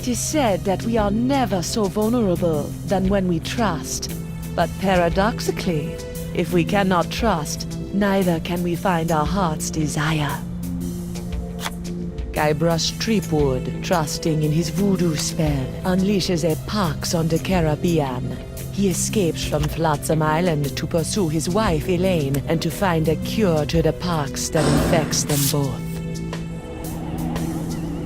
It is said that we are never so vulnerable than when we trust. But paradoxically, if we cannot trust, neither can we find our heart's desire. Guybrush Threepwood, trusting in his voodoo spell, unleashes a pox on the Caribbean. He escapes from Flotsam Island to pursue his wife Elaine and to find a cure to the pox that infects them both.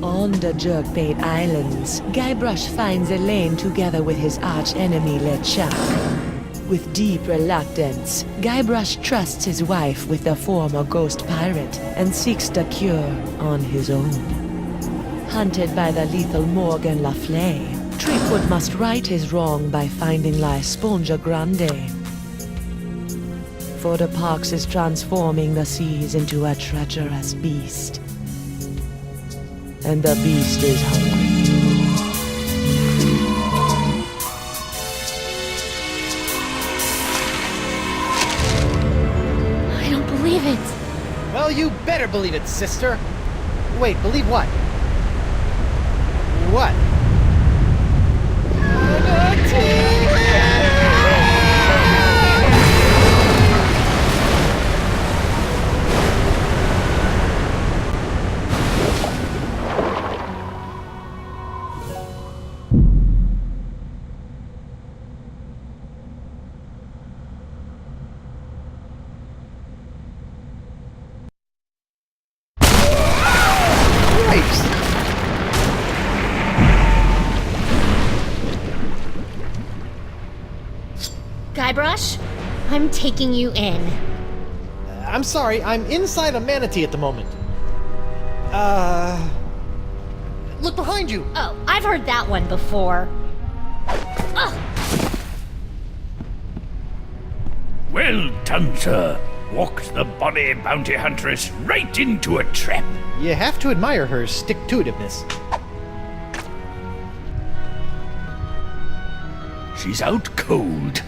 On the Jerkbait Islands, Guybrush finds Elaine together with his arch-enemy LeChuck. With deep reluctance, Guybrush trusts his wife with the former ghost pirate and seeks the cure on his own. Hunted by the lethal Morgan Le Fay, Threepwood must right his wrong by finding La Esponja Grande. For the pox is transforming the seas into a treacherous beast. And the beast is hungry. I don't believe it. Well, you better believe it, sister. Wait, believe what? What? Guybrush, I'm taking you in. I'm sorry, I'm inside a manatee at the moment. Look behind you! Oh, I've heard that one before. Ugh. Well done, sir. Walked the bonny bounty huntress right into a trap. You have to admire her stick-to-itiveness. She's out cold.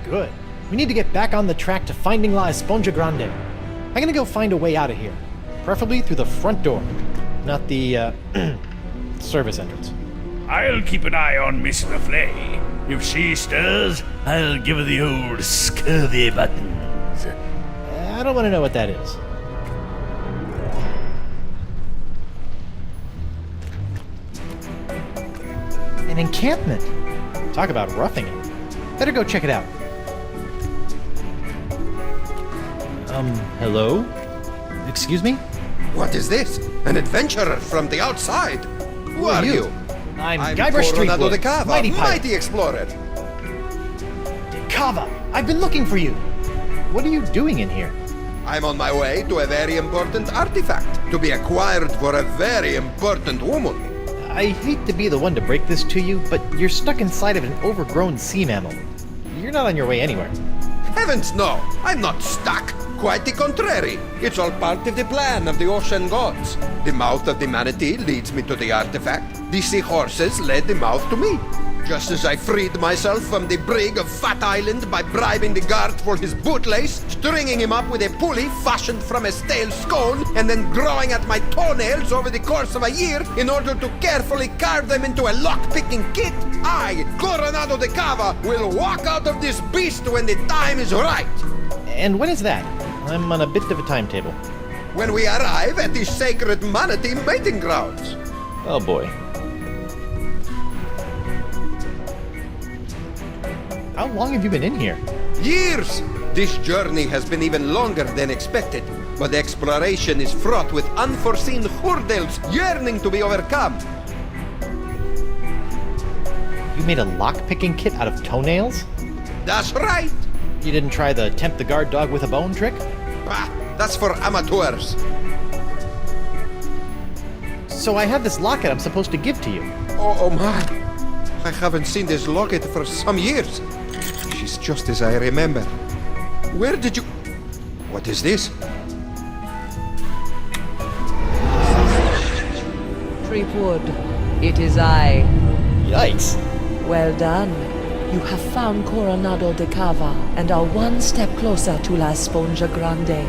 Good. We need to get back on the track to finding La Esponja Grande. I'm gonna go find a way out of here. Preferably through the front door, not the, service entrance. I'll keep an eye on Miss Le Fay. If she stirs, I'll give her the old scurvy buttons. I don't want to know what that is. An encampment. Talk about roughing it. Better go check it out. Hello? Excuse me? What is this? An adventurer from the outside? Who are you? I'm Guybrush Coronado de Threepwood, Cava, mighty pirate. mighty explorer. Cava, I've been looking for you. What are you doing in here? I'm on my way to a very important artifact to be acquired for a very important woman. I hate to be the one to break this to you, but you're stuck inside of an overgrown sea mammal. You're not on your way anywhere. Heavens no, I'm not stuck. Quite the contrary. It's all part of the plan of the ocean gods. The mouth of the manatee leads me to the artifact. The seahorses led the mouth to me. Just as I freed myself from the brig of Fat Island by bribing the guard for his bootlace, stringing him up with a pulley fashioned from a stale scone, and then growing at my toenails over the course of a year in order to carefully carve them into a lock-picking kit, I, Coronado de Cava, will walk out of this beast when the time is right. And when is that? I'm on a bit of a timetable. When we arrive at the sacred manatee mating grounds. Oh boy. How long have you been in here? Years! This journey has been even longer than expected, but the exploration is fraught with unforeseen hurdles yearning to be overcome. You made a lock-picking kit out of toenails? That's right! You didn't try the tempt the guard dog with a bone trick? Bah, that's for amateurs. So I have this locket I'm supposed to give to you. Oh my! I haven't seen this locket for some years. She's just as I remember. Where did you... What is this? Threepwood, it is I. Yikes. Well done. You have found Coronado de Cava and are one step closer to La Esponja Grande.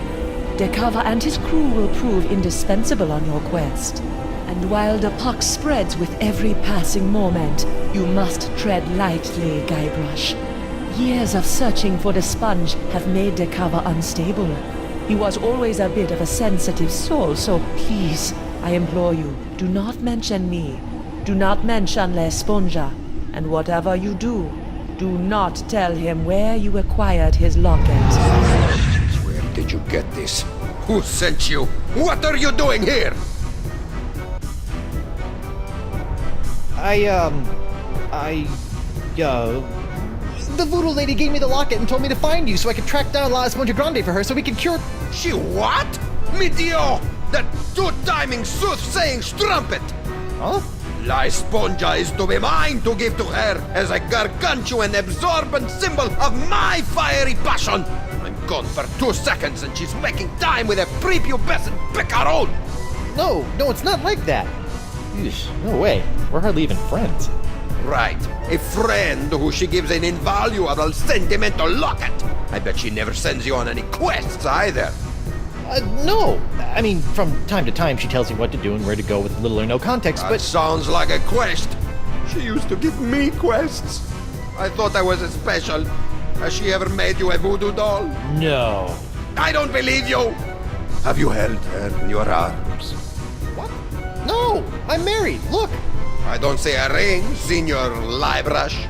De Cava and his crew will prove indispensable on your quest. And while the pox spreads with every passing moment, you must tread lightly, Guybrush. Years of searching for the sponge have made the cover unstable. He was always a bit of a sensitive soul, so please, I implore you, do not mention me. Do not mention La Esponja. And whatever you do not tell him where you acquired his locket. Where did you get this? Who sent you? What are you doing here? The voodoo lady gave me the locket and told me to find you so I could track down La Esponja Grande for her so we could cure... She what? Meteor! That two-timing soothsaying strumpet! Huh? La Esponja is to be mine to give to her as a gargantuan absorbent symbol of my fiery passion! I'm gone for 2 seconds and she's making time with a prepubescent picaron! No, it's not like that. Eesh, no way. We're hardly even friends. Right, a friend who she gives an invaluable sentimental locket. I bet she never sends you on any quests either. No. I mean, from time to time she tells you what to do and where to go with little or no context, That but... sounds like a quest. She used to give me quests. I thought I was special. Has she ever made you a voodoo doll? No. I don't believe you! Have you held her in your arms? What? No! I'm married! Look! I don't see a ring, Senor Guybrush.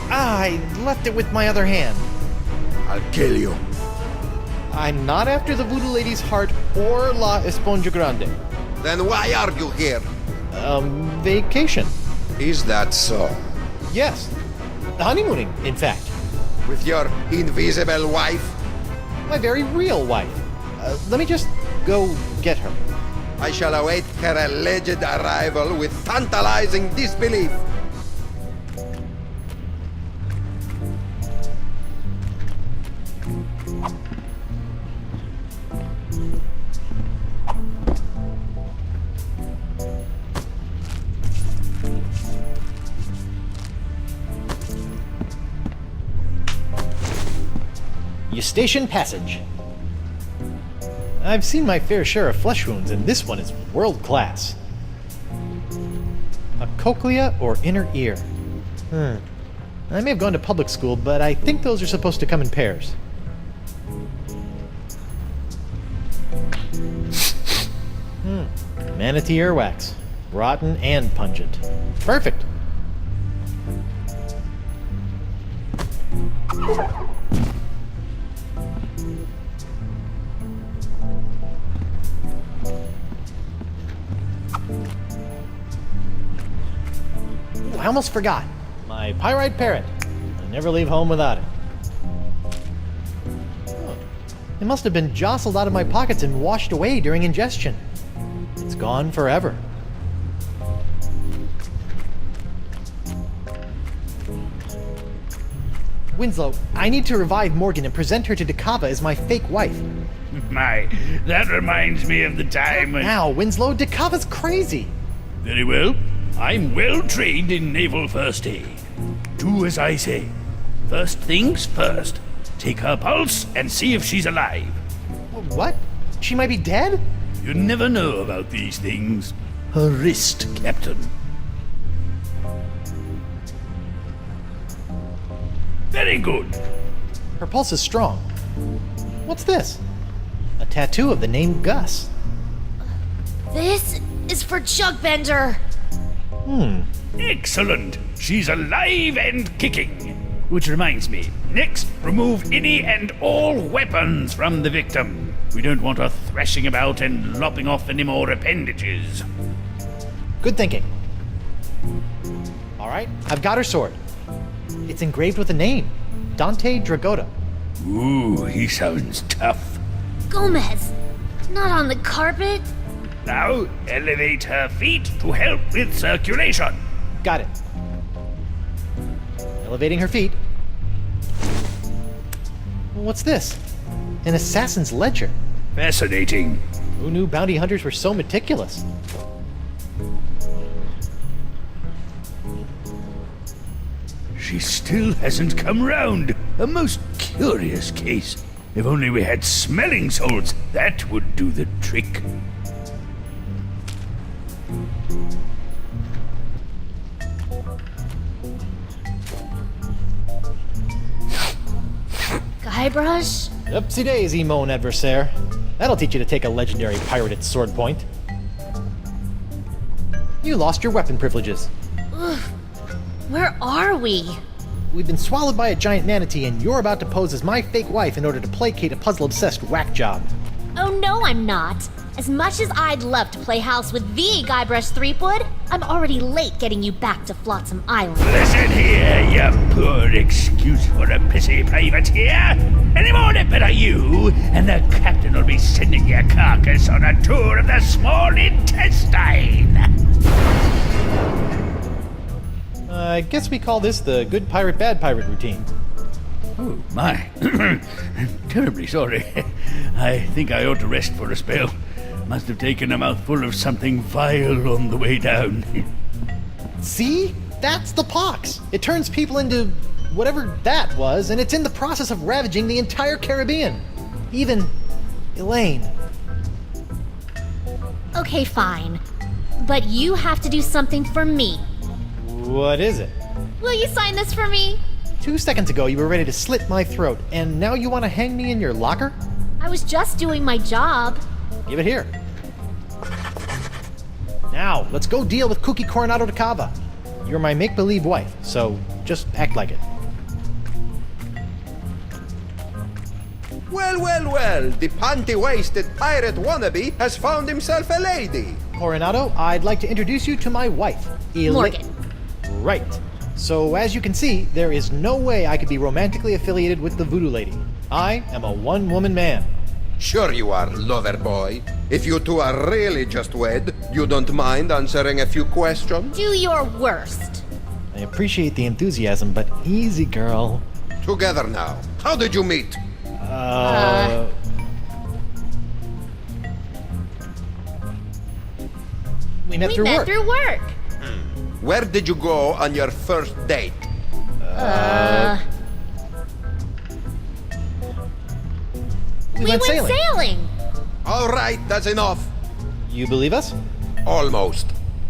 I left it with my other hand. I'll kill you. I'm not after the voodoo lady's heart or La Esponja Grande. Then why are you here? Vacation. Is that so? Yes. Honeymooning, in fact. With your invisible wife? My very real wife. Let me just go get her. I shall await her alleged arrival with tantalizing disbelief. Eustachian Passage. I've seen my fair share of flesh wounds, and this one is world class. A cochlea or inner ear. I may have gone to public school, but I think those are supposed to come in pairs. Manatee earwax. Rotten and pungent. Perfect. I almost forgot. My pyrite parrot. I never leave home without it. Oh. It must have been jostled out of my pockets and washed away during ingestion. It's gone forever. Winslow, I need to revive Morgan and present her to Dakava as my fake wife. My, that reminds me of the time when... Now, Winslow, Dakava's crazy. Very well. I'm well trained in naval first aid. Do as I say. First things first. Take her pulse and see if she's alive. What? She might be dead? You never know about these things. Her wrist, Captain. Very good. Her pulse is strong. What's this? A tattoo of the name Gus. This is for Chuckbender. Excellent. She's alive and kicking. Which reminds me, next, remove any and all weapons from the victim. We don't want her thrashing about and lopping off any more appendages. Good thinking. All right, I've got her sword. It's engraved with a name, Dante Dragota. Ooh, he sounds tough. Gomez, not on the carpet. Now, elevate her feet to help with circulation. Got it. Elevating her feet. What's this? An assassin's ledger. Fascinating. Who knew bounty hunters were so meticulous? She still hasn't come round. A most curious case. If only we had smelling salts, that would do the trick. Guybrush? Oopsie daisy, mon adversaire. That'll teach you to take a legendary pirate at sword point. You lost your weapon privileges. Where are we? We've been swallowed by a giant manatee, and you're about to pose as my fake wife in order to placate a puzzle-obsessed whack job. Oh no, I'm not. As much as I'd love to play house with the Guybrush Threepwood, I'm already late getting you back to Flotsam Island. Listen here, you poor excuse for a pissy privateer. Any more nipper are you, and the captain will be sending your carcass on a tour of the small intestine. I guess we call this the good pirate, bad pirate routine. Oh, my. I'm terribly sorry. I think I ought to rest for a spell. Must have taken a mouthful of something vile on the way down. See? That's the pox. It turns people into whatever that was, and it's in the process of ravaging the entire Caribbean. Even Elaine. Okay, fine. But you have to do something for me. What is it? Will you sign this for me? 2 seconds ago, you were ready to slit my throat, and now you want to hang me in your locker? I was just doing my job. Give it here. Now, let's go deal with Cookie Coronado de Cava. You're my make-believe wife, so just act like it. Well, well, well, the panty-waisted pirate wannabe has found himself a lady. Coronado, I'd like to introduce you to my wife, Morgan. Right. So, as you can see, there is no way I could be romantically affiliated with the voodoo lady. I am a one-woman man. Sure you are, lover boy. If you two are really just wed, you don't mind answering a few questions? Do your worst. I appreciate the enthusiasm, but easy, girl. Together now. How did you meet? We met We through met work. through work. Where did you go on your first date? We went sailing. All right, that's enough. You believe us? Almost.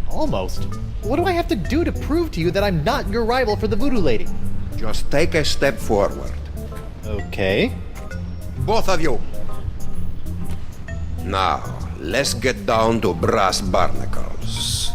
Almost. What do I have to do to prove to you that I'm not your rival for the voodoo lady? Just take a step forward. Okay. Both of you. Now, let's get down to brass barnacles.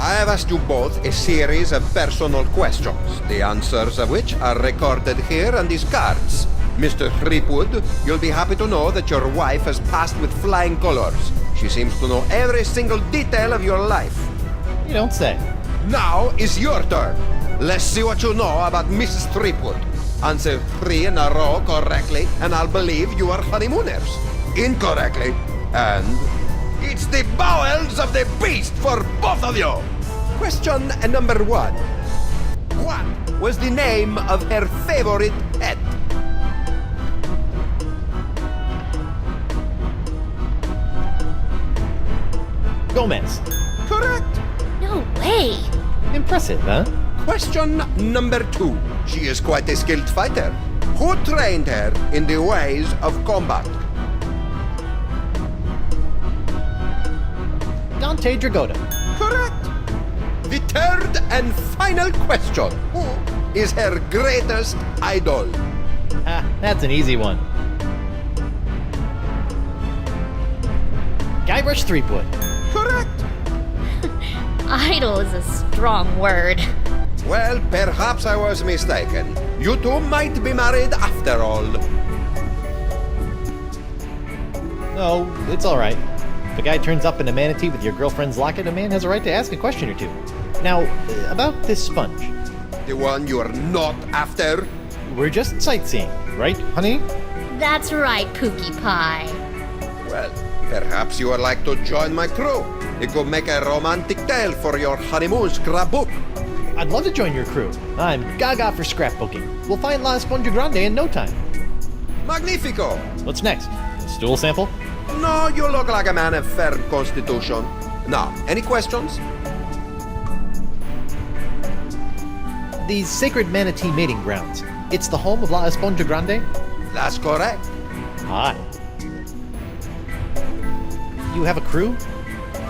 I have asked you both a series of personal questions, the answers of which are recorded here on these cards. Mr. Threepwood, you'll be happy to know that your wife has passed with flying colors. She seems to know every single detail of your life. You don't say. Now is your turn. Let's see what you know about Mrs. Threepwood. Answer 3 in a row correctly, and I'll believe you are honeymooners. Incorrectly, and it's the bowels of the beast for both of you. Question number 1. What was the name of her favorite pet? Gomez. Correct. No way. Impressive, huh? Question number 2. She is quite a skilled fighter. Who trained her in the ways of combat? Dante Dragotta. Correct. The third and final question. Who is her greatest idol? Ah, that's an easy one. Guybrush Threepwood. Correct. Idol is a strong word. Well, perhaps I was mistaken. You two might be married after all. Oh, it's all right. If a guy turns up in a manatee with your girlfriend's locket, a man has a right to ask a question or two. Now, about this sponge. The one you are not after? We're just sightseeing, right, honey? That's right, Pookie Pie. Well, perhaps you would like to join my crew. It could make a romantic tale for your honeymoon scrapbook. I'd love to join your crew. I'm gaga for scrapbooking. We'll find La Esponja Grande in no time. Magnifico! What's next? A stool sample? No, you look like a man of firm constitution. Now, any questions? These sacred manatee mating grounds. It's the home of La Esponja Grande? That's correct. Hi. You have a crew?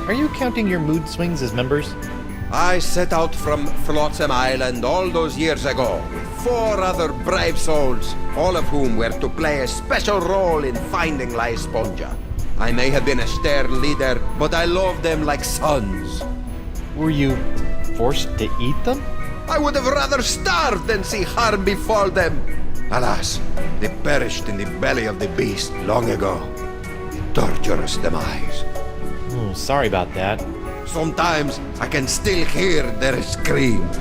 Are you counting your mood swings as members? I set out from Flotsam Island all those years ago with 4 other brave souls, all of whom were to play a special role in finding La Esponja. I may have been a stern leader, but I loved them like sons. Were you forced to eat them? I would have rather starved than see harm befall them. Alas, they perished in the belly of the beast long ago. A torturous demise. Oh, sorry about that. Sometimes I can still hear their screams.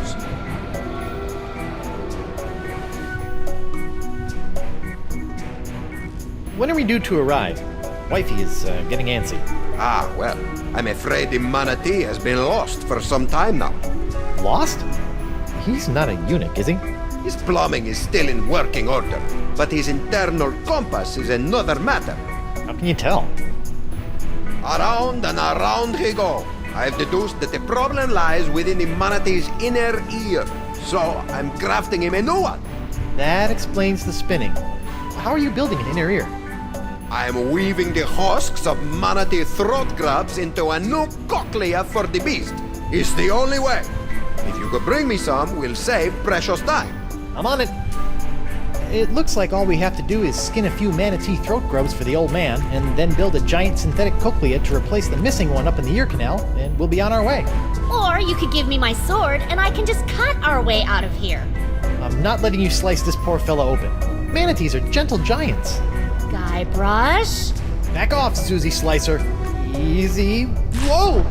When are we due to arrive? Wifey is getting antsy. Ah, well, I'm afraid the manatee has been lost for some time now. Lost? He's not a eunuch, is he? His plumbing is still in working order, but his internal compass is another matter. How can you tell? Around and around he go. I've deduced that the problem lies within the manatee's inner ear, so I'm crafting him a new one. That explains the spinning. How are you building an inner ear? I'm weaving the husks of manatee throat grabs into a new cochlea for the beast. It's the only way. If you could bring me some, we'll save precious time. I'm on it. It looks like all we have to do is skin a few manatee throat grubs for the old man, and then build a giant synthetic cochlea to replace the missing one up in the ear canal, and we'll be on our way. Or you could give me my sword and I can just cut our way out of here. I'm not letting you slice this poor fella open. Manatees are gentle giants. Guybrush? Back off, Susie Slicer. Easy. Whoa!